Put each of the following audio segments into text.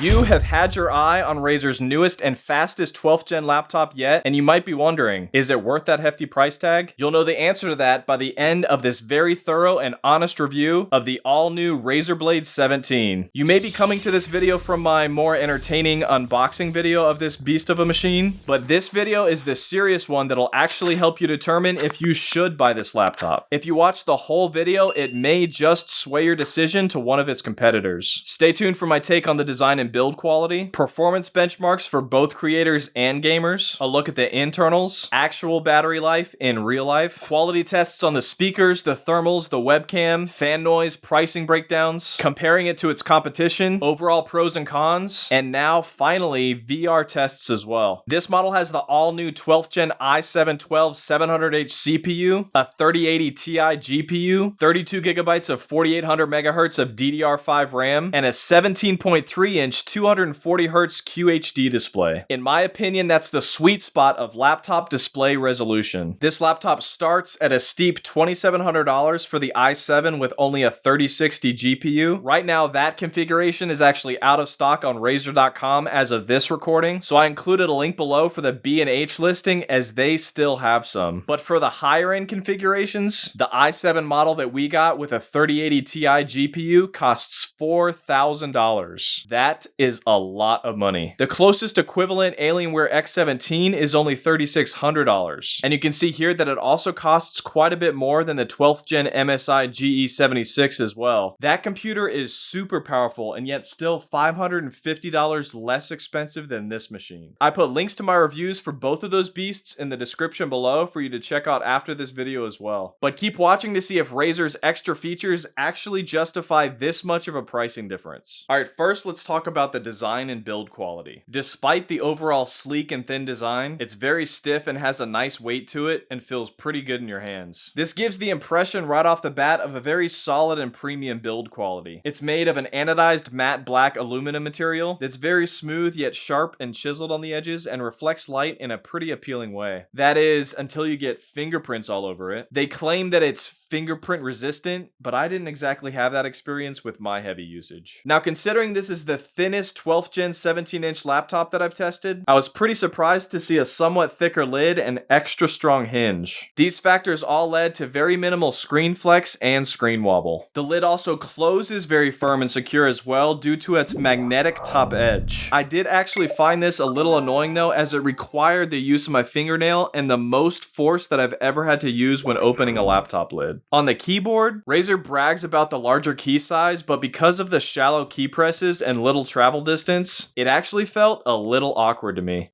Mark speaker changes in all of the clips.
Speaker 1: You have had your eye on Razer's newest and fastest 12th gen laptop yet, and you might be wondering, is it worth that hefty price tag? You'll know the answer to that by the end of this very thorough and honest review of the all-new Razer Blade 17. You may be coming to this video from my more entertaining unboxing video of this beast of a machine, but this video is the serious one that'll actually help you determine if you should buy this laptop. If you watch the whole video, it may just sway your decision to one of its competitors. Stay tuned for my take on the design and build quality, performance benchmarks for both creators and gamers, a look at the internals, actual battery life in real life, quality tests on the speakers, the thermals, the webcam, fan noise, pricing breakdowns, comparing it to its competition, overall pros and cons, and now finally VR tests as well. This model has the all-new 12th gen i7-12 700H CPU, a 3080 Ti GPU, 32 gigabytes of 4800 megahertz of DDR5 RAM, and a 17.3-inch 240 Hz QHD display. In my opinion, that's the sweet spot of laptop display resolution. This laptop starts at a steep $2,700 for the i7 with only a 3060 GPU. Right now, that configuration is actually out of stock on Razer.com as of this recording, so I included a link below for the B&H listing as they still have some. But for the higher end configurations, the i7 model that we got with a 3080 Ti GPU costs $4,000. That is a lot of money. The closest equivalent Alienware X17 is only $3,600. And you can see here that it also costs quite a bit more than the 12th gen MSI GE76 as well. That computer is super powerful and yet still $550 less expensive than this machine. I put links to my reviews for both of those beasts in the description below for you to check out after this video as well. But keep watching to see if Razer's extra features actually justify this much of a pricing difference. Alright, first let's talk about the design and build quality. Despite the overall sleek and thin design, it's very stiff and has a nice weight to it and feels pretty good in your hands. This gives the impression right off the bat of a very solid and premium build quality. It's made of an anodized matte black aluminum material that's very smooth yet sharp and chiseled on the edges and reflects light in a pretty appealing way. That is, until you get fingerprints all over it. They claim that it's fingerprint resistant, but I didn't exactly have that experience with my heavy usage. Now, considering this is the thinnest 12th gen 17-inch laptop that I've tested, I was pretty surprised to see a somewhat thicker lid and extra strong hinge. These factors all led to very minimal screen flex and screen wobble. The lid also closes very firm and secure as well due to its magnetic top edge. I did actually find this a little annoying though, as it required the use of my fingernail and the most force that I've ever had to use when opening a laptop lid. On the keyboard, Razer brags about the larger key size, but because of the shallow key presses and little travel distance, it actually felt a little awkward to me.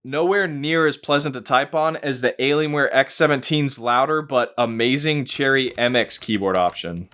Speaker 1: Nowhere near as pleasant to type on as the Alienware X17's louder but amazing Cherry MX keyboard option.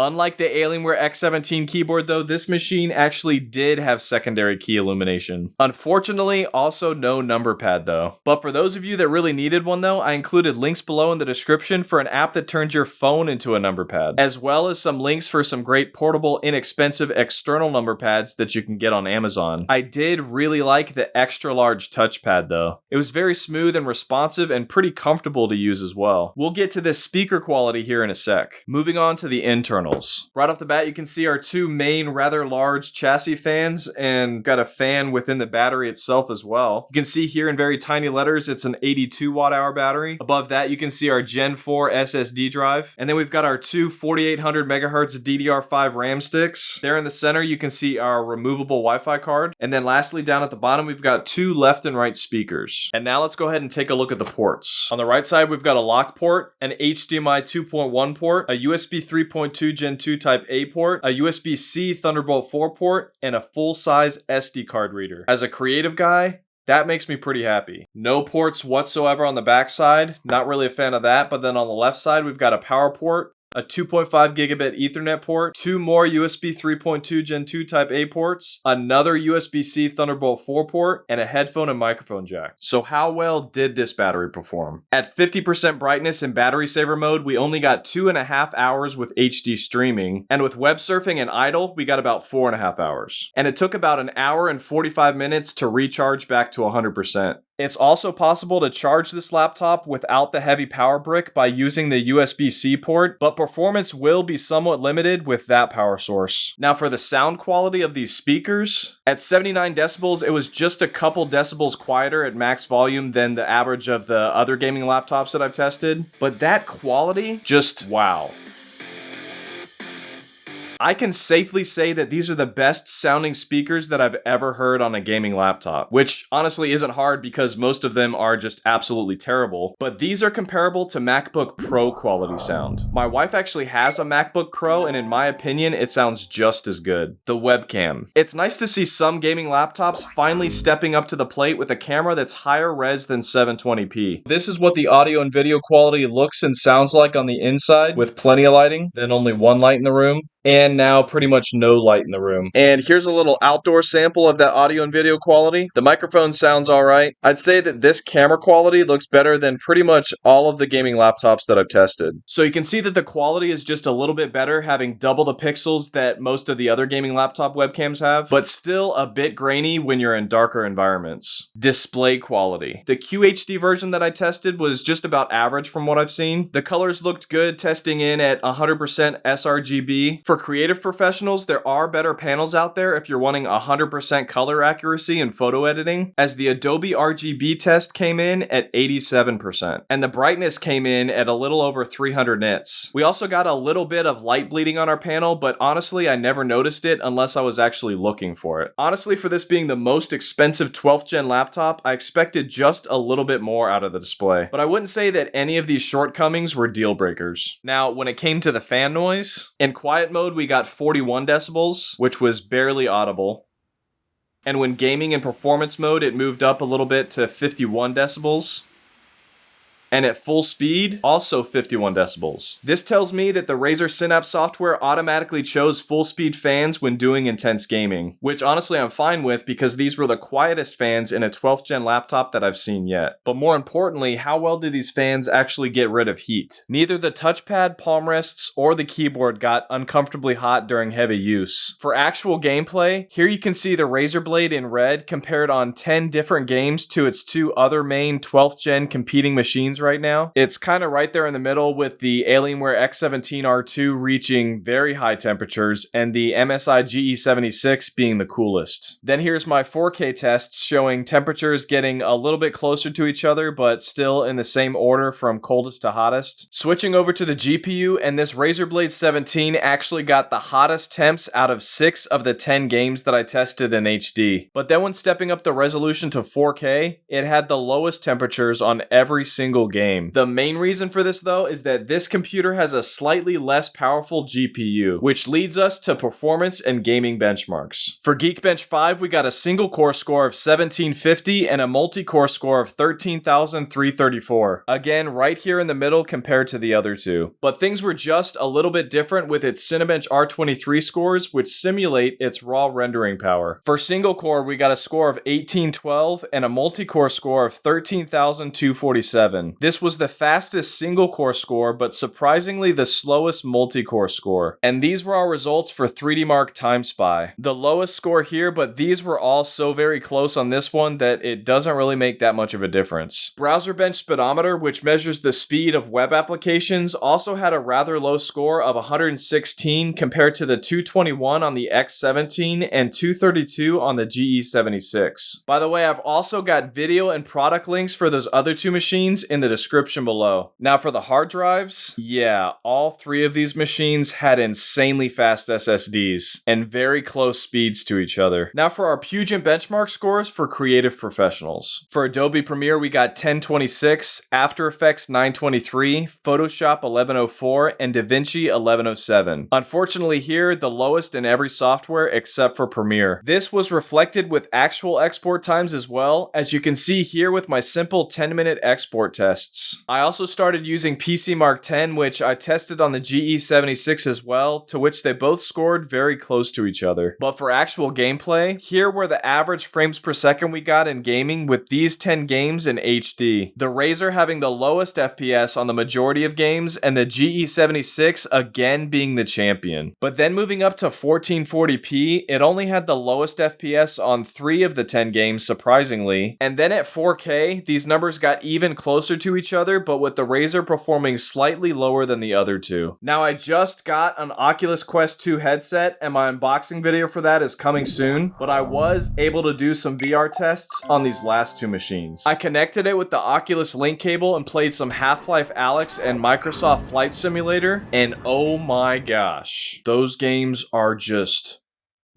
Speaker 1: Unlike the Alienware X17 keyboard though, this machine actually did have secondary key illumination. Unfortunately, also no number pad though. But for those of you that really needed one though, I included links below in the description for an app that turns your phone into a number pad, as well as some links for some great portable, inexpensive external number pads that you can get on Amazon. I did really like the extra large touchpad though. It was very smooth and responsive and pretty comfortable to use as well. We'll get to this speaker quality here in a sec. Moving on to the internal. Right off the bat, you can see our two main rather large chassis fans and got a fan within the battery itself as well. You can see here in very tiny letters, it's an 82 watt hour battery. Above that, you can see our Gen 4 SSD drive. And then we've got our two 4800 megahertz DDR5 RAM sticks. There in the center, you can see our removable Wi-Fi card. And then lastly, down at the bottom, we've got two left and right speakers. And now let's go ahead and take a look at the ports. On the right side, we've got a lock port, an HDMI 2.1 port, a USB 3.2 Gen 2 Type A port, a USB-C Thunderbolt 4 port, and a full-size SD card reader. As a creative guy, that makes me pretty happy. No ports whatsoever on the back side. Not really a fan of that, but then on the left side, we've got a power port, a 2.5 gigabit Ethernet port, two more USB 3.2 Gen 2 Type A ports, another USB-C Thunderbolt 4 port, and a headphone and microphone jack. So how well did this battery perform? At 50% brightness in battery saver mode, we only got 2.5 hours with HD streaming, and with web surfing and idle, we got about 4.5 hours. And it took about an hour and 45 minutes to recharge back to 100%. It's also possible to charge this laptop without the heavy power brick by using the USB-C port, but performance will be somewhat limited with that power source. Now for the sound quality of these speakers, at 79 decibels, it was just a couple decibels quieter at max volume than the average of the other gaming laptops that I've tested, but that quality, just wow. I can safely say that these are the best sounding speakers that I've ever heard on a gaming laptop, which honestly isn't hard because most of them are just absolutely terrible, but these are comparable to MacBook Pro quality sound. My wife actually has a MacBook Pro, and in my opinion, it sounds just as good. The webcam. It's nice to see some gaming laptops finally stepping up to the plate with a camera that's higher res than 720p. This is what the audio and video quality looks and sounds like on the inside, with plenty of lighting, then only one light in the room. And now pretty much no light in the room. And here's a little outdoor sample of that audio and video quality. The microphone sounds alright. I'd say that this camera quality looks better than pretty much all of the gaming laptops that I've tested. So you can see that the quality is just a little bit better, having double the pixels that most of the other gaming laptop webcams have, but still a bit grainy when you're in darker environments. Display quality. The QHD version that I tested was just about average from what I've seen. The colors looked good, testing in at 100% sRGB. For creative professionals, there are better panels out there if you're wanting 100% color accuracy in photo editing, as the Adobe RGB test came in at 87%, and the brightness came in at a little over 300 nits. We also got a little bit of light bleeding on our panel, but honestly, I never noticed it unless I was actually looking for it. Honestly, for this being the most expensive 12th gen laptop, I expected just a little bit more out of the display, but I wouldn't say that any of these shortcomings were deal breakers. Now, when it came to the fan noise, in quiet mode, we got 41 decibels, which was barely audible. And when gaming in performance mode, it moved up a little bit to 51 decibels. And at full speed, also 51 decibels. This tells me that the Razer Synapse software automatically chose full speed fans when doing intense gaming, which honestly I'm fine with because these were the quietest fans in a 12th gen laptop that I've seen yet. But more importantly, how well did these fans actually get rid of heat? Neither the touchpad, palm rests, or the keyboard got uncomfortably hot during heavy use. For actual gameplay, here you can see the Razer Blade in red compared on 10 different games to its two other main 12th gen competing machines right now. It's kind of right there in the middle, with the Alienware X17R2 reaching very high temperatures and the MSI GE76 being the coolest. Then here's my 4K tests showing temperatures getting a little bit closer to each other, but still in the same order from coldest to hottest. Switching over to the GPU, and this Razer Blade 17 actually got the hottest temps out of 6 of the 10 games that I tested in HD. But then when stepping up the resolution to 4K, it had the lowest temperatures on every single game. The main reason for this though is that this computer has a slightly less powerful GPU, which leads us to performance and gaming benchmarks. For Geekbench 5, we got a single core score of 1750 and a multi-core score of 13,334. Again, right here in the middle compared to the other two. But things were just a little bit different with its Cinebench R23 scores, which simulate its raw rendering power. For single core, we got a score of 1812 and a multi-core score of 13,247. This was the fastest single core score, but surprisingly the slowest multi-core score. And these were our results for 3D Mark Time Spy. The lowest score here, but these were all so very close on this one that it doesn't really make that much of a difference. Browser Bench Speedometer, which measures the speed of web applications, also had a rather low score of 116 compared to the 221 on the X17 and 232 on the GE76. By the way, I've also got video and product links for those other two machines in the description below. Now for the hard drives, yeah, all three of these machines had insanely fast SSDs and very close speeds to each other. Now for our Pugent benchmark scores for creative professionals. For Adobe Premiere, we got 1026, After Effects 923, Photoshop 1104, and DaVinci 1107. Unfortunately here, the lowest in every software except for Premiere. This was reflected with actual export times as well, as you can see here with my simple 10-minute export test. tests. I also started using PC Mark 10, which I tested on the GE76 as well, to which they both scored very close to each other. But for actual gameplay, here were the average frames per second we got in gaming with these 10 games in HD. The Razer having the lowest FPS on the majority of games, and the GE76 again being the champion. But then moving up to 1440p, it only had the lowest FPS on 3 of the 10 games, surprisingly. And then at 4K, these numbers got even closer to each other, but with the Razer performing slightly lower than the other two. Now, I just got an Oculus Quest 2 headset, and my unboxing video for that is coming soon, but I was able to do some VR tests on these last two machines. I connected it with the Oculus Link cable and played some Half-Life Alyx and Microsoft Flight Simulator, and oh my gosh, those games are just...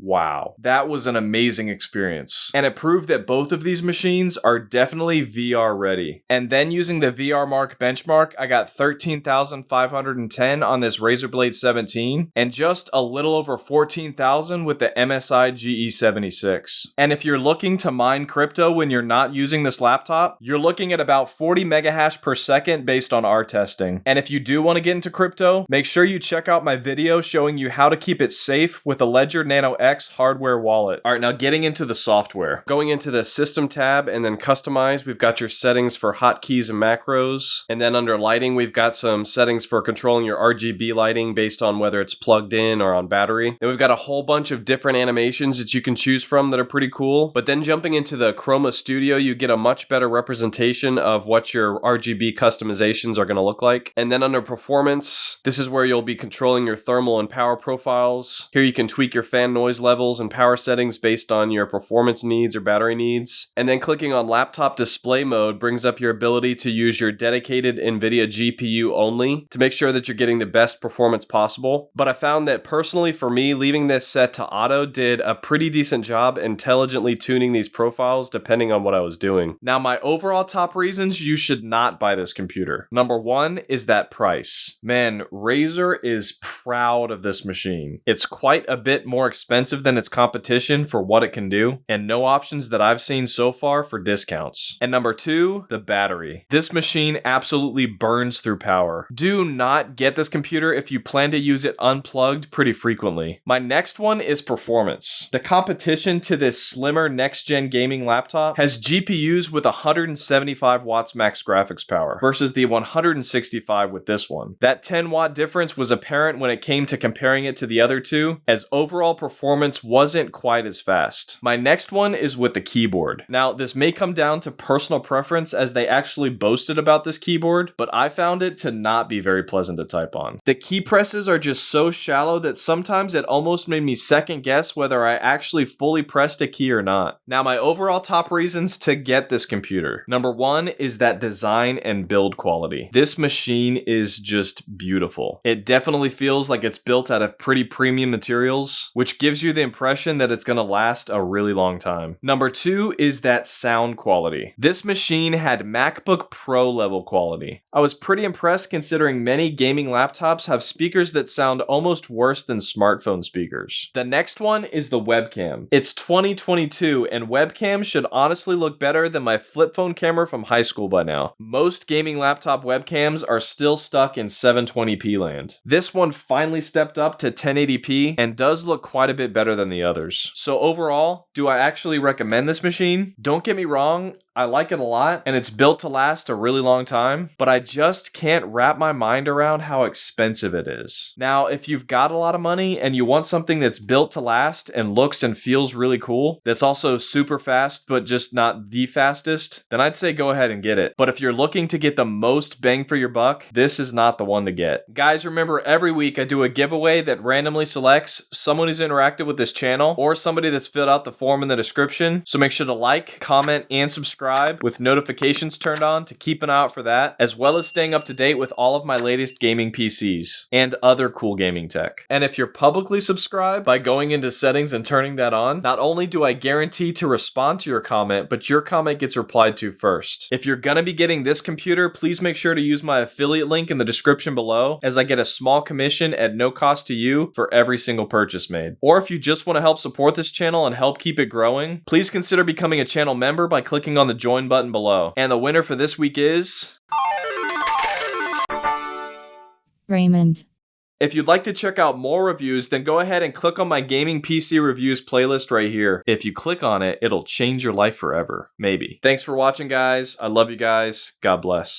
Speaker 1: wow. That was an amazing experience. And it proved that both of these machines are definitely VR ready. And then using the VR Mark benchmark, I got 13,510 on this Razer Blade 17 and just a little over 14,000 with the MSI GE76. And if you're looking to mine crypto when you're not using this laptop, you're looking at about 40 megahash per second based on our testing. And if you do want to get into crypto, make sure you check out my video showing you how to keep it safe with a Ledger Nano X hardware wallet. All right, now getting into the software. Going into the system tab and then customize, we've got your settings for hotkeys and macros. And then under lighting, we've got some settings for controlling your RGB lighting based on whether it's plugged in or on battery. Then we've got a whole bunch of different animations that you can choose from that are pretty cool. But then jumping into the Chroma Studio, you get a much better representation of what your RGB customizations are going to look like. And then under performance, this is where you'll be controlling your thermal and power profiles. Here you can tweak your fan noise levels and power settings based on your performance needs or battery needs. And then clicking on laptop display mode brings up your ability to use your dedicated NVIDIA GPU only to make sure that you're getting the best performance possible. But I found that personally for me, leaving this set to auto did a pretty decent job intelligently tuning these profiles depending on what I was doing. Now, my overall top reasons you should not buy this computer. Number one is that price. Man, Razer is proud of this machine. It's quite a bit more expensive than its competition for what it can do, and no options that I've seen so far for discounts. And number two, the battery. This machine absolutely burns through power. Do not get this computer if you plan to use it unplugged pretty frequently. My next one is performance. The competition to this slimmer next-gen gaming laptop has GPUs with 175 watts max graphics power versus the 165 with this one. That 10 watt difference was apparent when it came to comparing it to the other two, as overall performance wasn't quite as fast. My next one is with the keyboard. Now, this may come down to personal preference as they actually boasted about this keyboard, but I found it to not be very pleasant to type on. The key presses are just so shallow that sometimes it almost made me second guess whether I actually fully pressed a key or not. Now, my overall top reasons to get this computer. Number one is that design and build quality. This machine is just beautiful. It definitely feels like it's built out of pretty premium materials, which gives you the impression that it's going to last a really long time. Number two is that sound quality. This machine had MacBook Pro level quality. I was pretty impressed considering many gaming laptops have speakers that sound almost worse than smartphone speakers. The next one is the webcam. It's 2022 and webcams should honestly look better than my flip phone camera from high school by now. Most gaming laptop webcams are still stuck in 720p land. This one finally stepped up to 1080p and does look quite a bit better than the others. So overall, do I actually recommend this machine? Don't get me wrong, I like it a lot and it's built to last a really long time, but I just can't wrap my mind around how expensive it is. Now, if you've got a lot of money and you want something that's built to last and looks and feels really cool, that's also super fast but just not the fastest, then I'd say go ahead and get it. But if you're looking to get the most bang for your buck, this is not the one to get. Guys, remember every week I do a giveaway that randomly selects someone who's interacted with this channel or somebody that's filled out the form in the description. So make sure to like, comment, and subscribe with notifications turned on to keep an eye out for that, as well as staying up to date with all of my latest gaming PCs and other cool gaming tech. And if you're publicly subscribed, by going into settings and turning that on, not only do I guarantee to respond to your comment, but your comment gets replied to first. If you're gonna be getting this computer, please make sure to use my affiliate link in the description below, as I get a small commission at no cost to you for every single purchase made. Or if you just want to help support this channel and help keep it growing, please consider becoming a channel member by clicking on the join button below. And the winner for this week is...
Speaker 2: Raymond.
Speaker 1: If you'd like to check out more reviews, then go ahead and click on my gaming PC reviews playlist right here. If you click on it, it'll change your life forever. Maybe. Thanks for watching, guys. I love you guys. God bless.